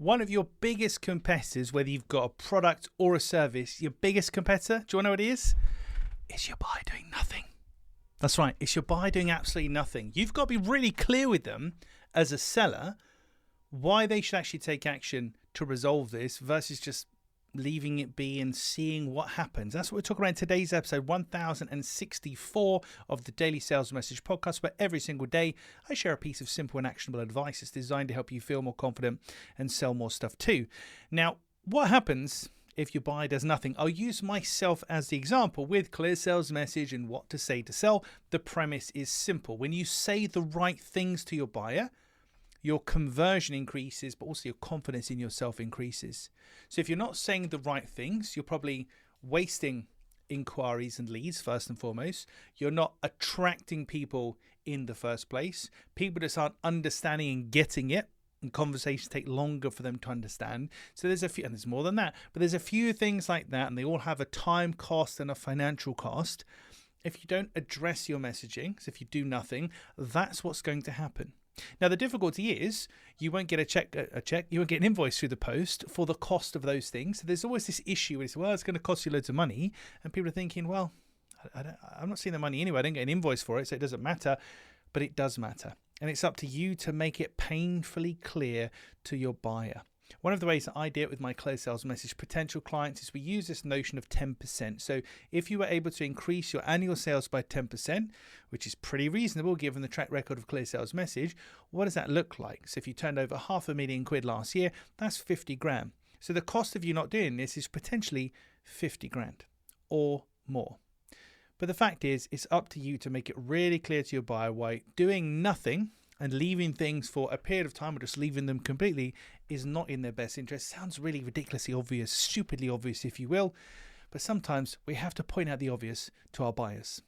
One of your biggest competitors, whether you've got a product or a service, your biggest competitor, do you want to know what it is? It's your buyer doing nothing. That's right. It's your buyer doing absolutely nothing. You've got to be really clear with them as a seller why they should actually take action to resolve this versus just leaving it be and seeing what happens. That's what we're talking about in today's episode 1064 of the Daily Sales Message podcast, where every single day I share a piece of simple and actionable advice that's designed to help you feel more confident and sell more stuff too. Now, what happens if your buyer does nothing? I'll use myself as the example with Clear Sales Message and what to say to sell. The premise is simple. When you say the right things to your buyer, your conversion increases, but also your confidence in yourself increases. So if you're not saying the right things, you're probably wasting inquiries and leads first and foremost. You're not attracting people in the first place. People just aren't understanding and getting it, and conversations take longer for them to understand. So there's a few, and there's more than that, but there's a few things like that, and they all have a time cost and a financial cost. If you don't address your messaging, so if you do nothing, that's what's going to happen. Now, the difficulty is you won't get you won't get an invoice through the post for the cost of those things. So there's always this issue where it's, well, it's going to cost you loads of money. And people are thinking, well, I'm not seeing the money anyway. I didn't get an invoice for it, so it doesn't matter. But it does matter. And it's up to you to make it painfully clear to your buyer. One of the ways that I do it with my Clear Sales Message potential clients is we use this notion of 10%. So if you were able to increase your annual sales by 10%, which is pretty reasonable given the track record of Clear Sales Message, what does that look like? So if you turned over £500,000 last year, that's 50 grand. So the cost of you not doing this is potentially 50 grand or more. But the fact is, it's up to you to make it really clear to your buyer why doing nothing and leaving things for a period of time or just leaving them completely is not in their best interest. Sounds really ridiculously obvious, stupidly obvious if you will, but sometimes we have to point out the obvious to our buyers.